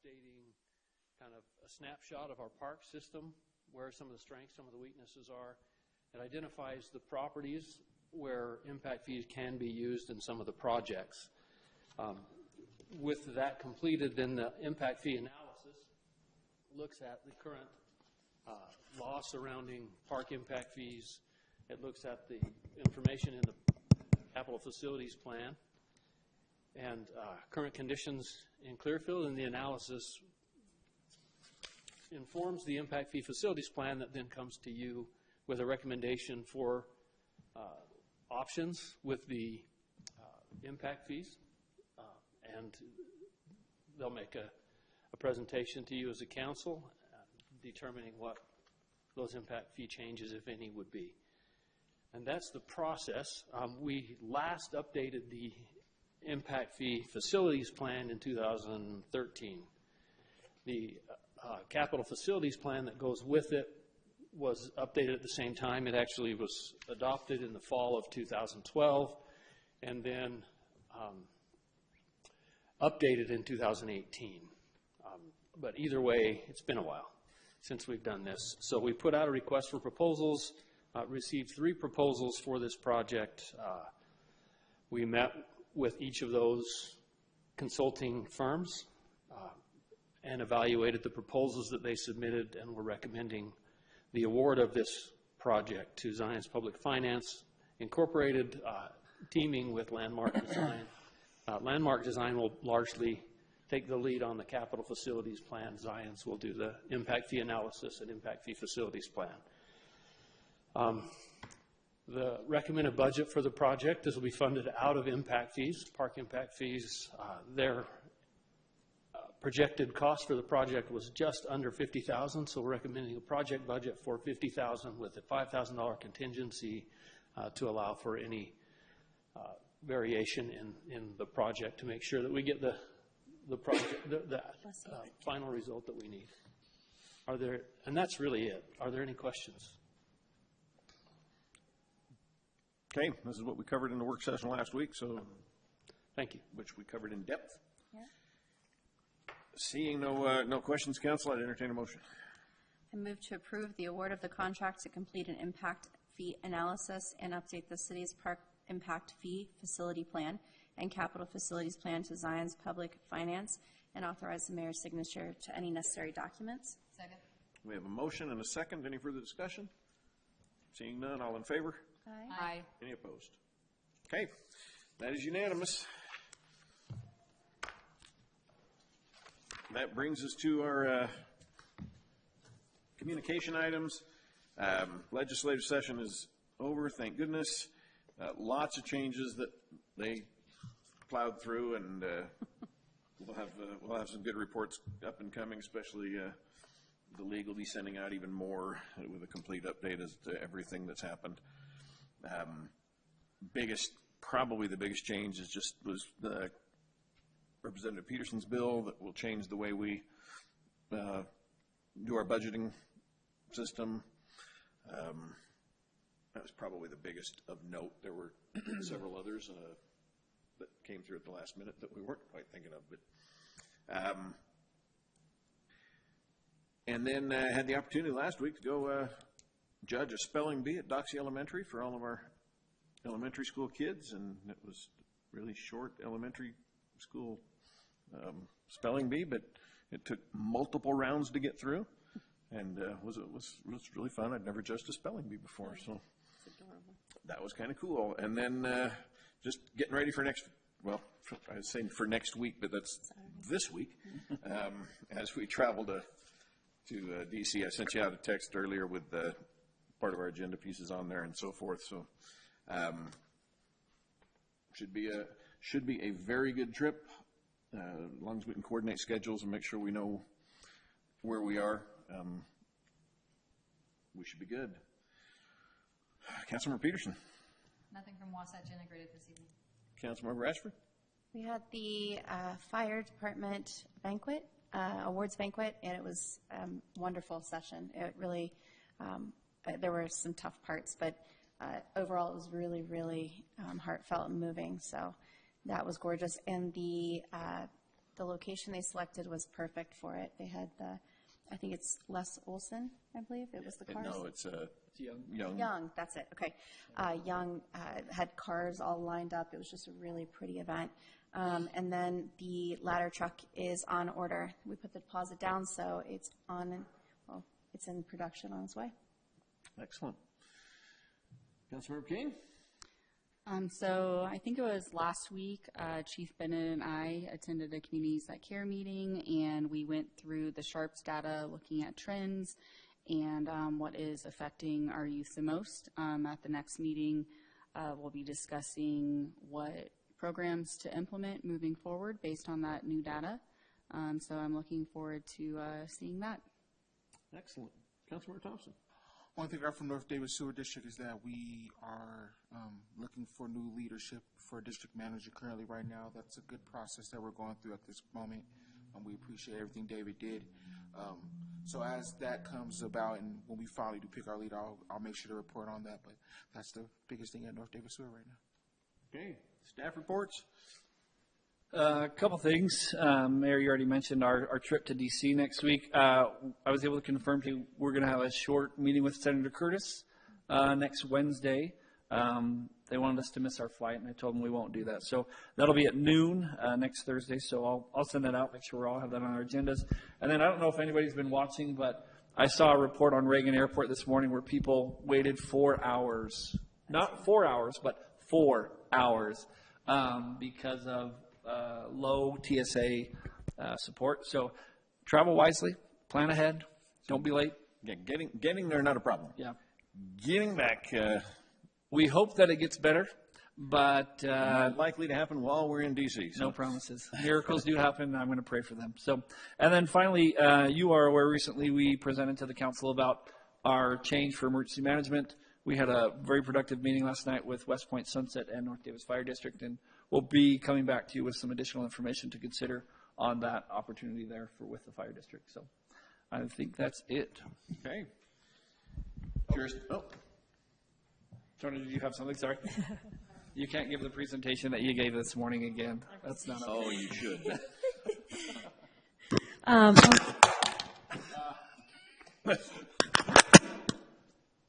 updating kind of a snapshot of our park system, where some of the strengths, some of the weaknesses are. It identifies the properties where impact fees can be used in some of the projects. With that completed, then the impact fee analysis looks at the current law surrounding park impact fees. It looks at the information in the capital facilities plan and current conditions in Clearfield, and the analysis informs the impact fee facilities plan that then comes to you with a recommendation for options with the impact fees, and they'll make a presentation to you as a council determining what those impact fee changes, if any, would be. And that's the process. We last updated the impact fee facilities plan in 2013. The capital facilities plan that goes with it was updated at the same time. It actually was adopted in the fall of 2012 and then updated in 2018. But either way, it's been a while since we've done this. So we put out a request for proposals, received 3 proposals for this project. We met with each of those consulting firms and evaluated the proposals that they submitted, and were recommending the award of this project to Zions Public Finance Incorporated, teaming with Landmark Design. Landmark Design will largely take the lead on the capital facilities plan. Zions will do the impact fee analysis and impact fee facilities plan. The recommended budget for the project, this will be funded out of impact fees, park impact fees. Their projected cost for the project was just under $50,000, so we're recommending a project budget for $50,000 with a $5,000 contingency to allow for any variation in the project, to make sure that we get the project, the final result that we need. And that's really it. Are there any questions? Okay, this is what we covered in the work session last week, so thank you. Which we covered in depth. Yeah. Seeing no questions, council, I'd entertain a motion. I move to approve the award of the contract to complete an impact fee analysis and update the city's park impact fee facility plan and capital facilities plan to Zions Public Finance, and authorize the mayor's signature to any necessary documents. Second. We have a motion and a second. Any further discussion? Seeing none, all in favor? Aye. Aye. Any opposed? Okay, that is unanimous. That brings us to our communication items. Legislative session is over, thank goodness. Lots of changes that they plowed through, and we'll have some good reports up and coming, especially the league will be sending out even more with a complete update as to everything that's happened. Probably the biggest change was the Representative Peterson's bill that will change the way we do our budgeting system. That was probably the biggest of note. There were several others that came through at the last minute that we weren't quite thinking of. But and then had the opportunity last week to go judge a spelling bee at Doxey Elementary for all of our elementary school kids, and it was really short elementary school spelling bee, but it took multiple rounds to get through, and was really fun. I'd never judged a spelling bee before, so that was kind of cool. And then just getting ready for I was saying for next week, but that's this week. As we travel to DC, I sent you out a text earlier with part of our agenda pieces on there and so forth. So should be a very good trip, as long as we can coordinate schedules and make sure we know where we are. We should be good. Councilmember Peterson. Nothing from Wasatch Integrated this evening. Councilmember Ashford. We had the fire department banquet, awards banquet, and it was a wonderful session. It really, there were some tough parts, but overall it was really, really heartfelt and moving. So that was gorgeous. And the the location they selected was perfect for it. They had I think it's Les Olson, I believe, it was the cars. No, it's Young. Young, that's it, okay. Young had cars all lined up. It was just a really pretty event. And then the ladder truck is on order. We put the deposit down, so it's it's in production on its way. Excellent. Councilmember King? So I think it was last week, Chief Bennett and I attended a Community Site Care meeting, and we went through the Sharps data, looking at trends and what is affecting our youth the most. At the next meeting, we'll be discussing what programs to implement moving forward based on that new data. So I'm looking forward to seeing that. Excellent. Councilmember Thompson? One thing I got from North Davis Sewer District is that we are looking for new leadership for a district manager currently right now. That's a good process that we're going through at this moment. We appreciate everything David did. So as that comes about and when we finally do pick our leader, I'll make sure to report on that. But that's the biggest thing at North Davis Sewer right now. Okay. Staff reports? A couple things. Mayor, you already mentioned our trip to D.C. next week. I was able to confirm to you we're going to have a short meeting with Senator Curtis next Wednesday. They wanted us to miss our flight, and I told them we won't do that. So that'll be at noon next Thursday, so I'll send that out, make sure we all have that on our agendas. And then I don't know if anybody's been watching, but I saw a report on Reagan Airport this morning where people waited 4 hours. Not 4 hours, but 4 hours because of low TSA support. So travel wisely, plan ahead, don't be late. Yeah, getting there, not a problem. Yeah. Getting back, We hope that it gets better, but not likely to happen while we're in D.C. So. no promises. Miracles do happen. I'm going to pray for them. So, and then finally, you are aware recently we presented to the council about our change for emergency management. We had a very productive meeting last night with West Point Sunset and North Davis Fire District, and we'll be coming back to you with some additional information to consider on that opportunity there with the fire district. So I think that's it. Okay. Cheers. Oh. Tony, did you have something? Sorry. You can't give the presentation that you gave this morning again. That's not. Oh, you should.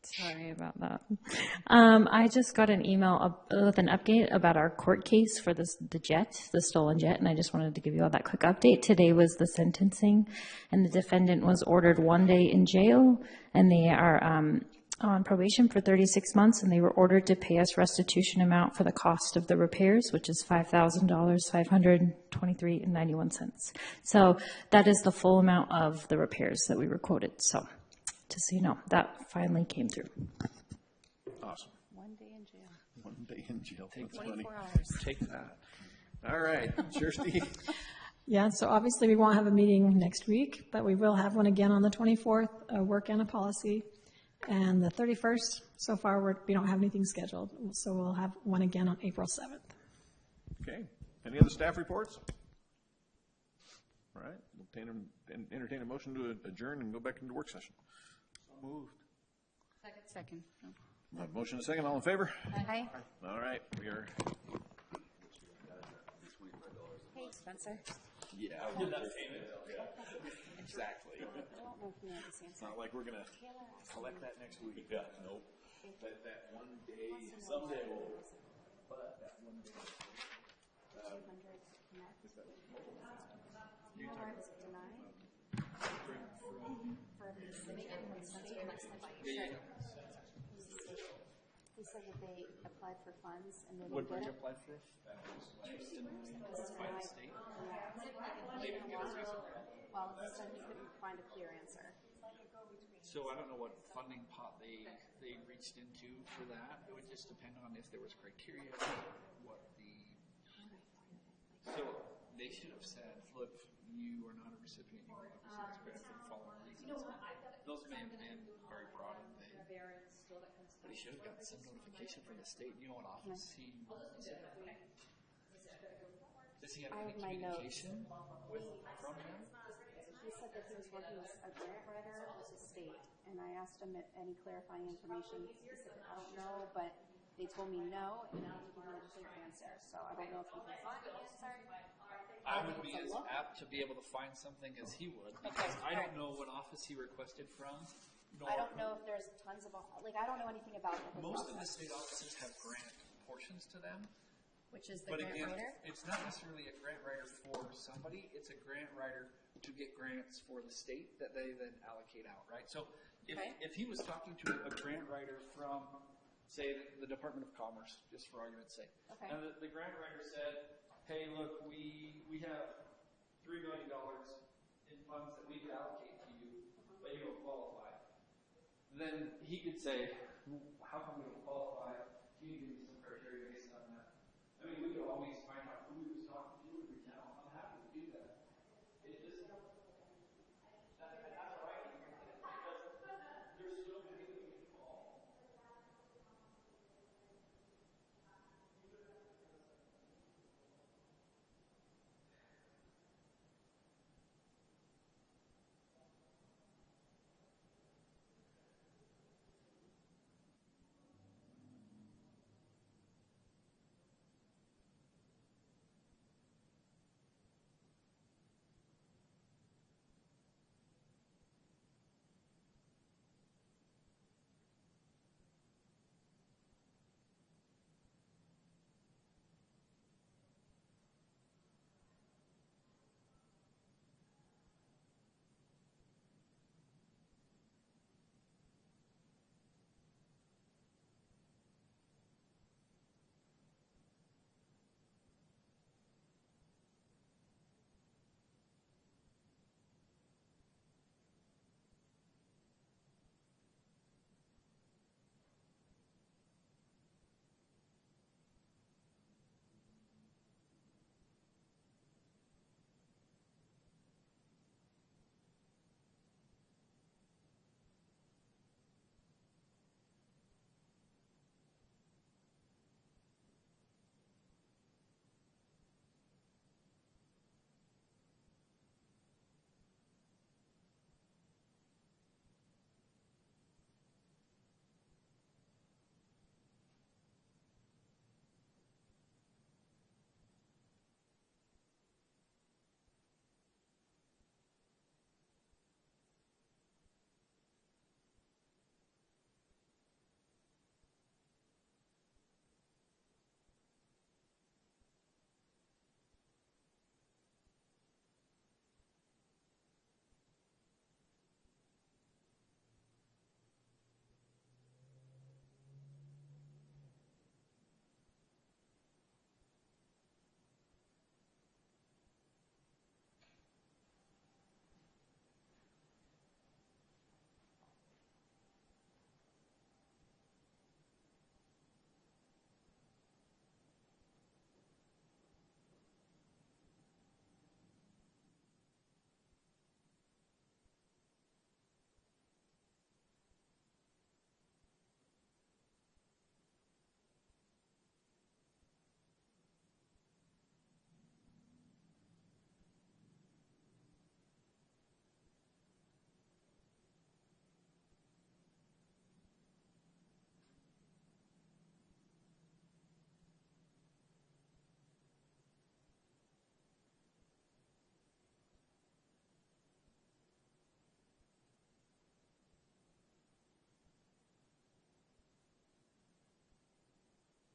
Sorry about that. I just got an email with an update about our court case for the stolen jet, and I just wanted to give you all that quick update. Today was the sentencing, and the defendant was ordered 1 day in jail, and they are on probation for 36 months, and they were ordered to pay us restitution amount for the cost of the repairs, which is $5,000, $523.91. So that is the full amount of the repairs that we were quoted. So just so you know, that finally came through. Awesome. 1 day in jail. 1 day in jail. That's funny. 24 hours. Take that. All right. Kirsty. Yeah, so obviously we won't have a meeting next week, but we will have one again on the 24th, a work and a policy. And the 31st, so far, we don't have anything scheduled, so we'll have one again on April 7th. Okay. Any other staff reports? All right. We'll entertain a motion to adjourn and go back into work session. Moved. Second. We'll have motion and a second. All in favor? Hi. All right. We are. Hey, Spencer. Yeah. Exactly. It's not like we're going to collect that next week. Yeah, nope. But that 1 day, someday we'll. But that 1 day. He said that they applied for funds and they What didn't were you get it. applied for? By the state? Well, he said he couldn't find a clear answer. So I don't know what funding pot they reached into for that. It would just depend on if there was criteria, what so they should have said, look, you are not a recipient, you are not a recipient for the following reasons. Those may have been very broad and vague. But he should have gotten some notification from the state. You know what office he is in? Does he have any communication from him? He said that he was working with a grant writer with the state, and I asked him any clarifying information. He said, I don't know, but they told me no, and I didn't give me a clear answer. So I don't know if he can find an answer. I would be as apt to be able to find something as he would, because I don't know what office he requested from. I don't know if there's tons of, I don't know anything about the whole Most of the process, state offices have grant portions to them. which is the But grant again, writer. it's not necessarily a grant writer for somebody, it's a grant writer to get grants for the state that they then allocate out, right? So Okay. if he was talking to a grant writer from, say, the Department of Commerce, just for argument's sake. Okay. And the grant writer said, hey, look, we have $3 million in funds that we could allocate to you, but you don't qualify. Then he could say, how come we don't qualify? Can you give me some criteria based on that? I mean, we could always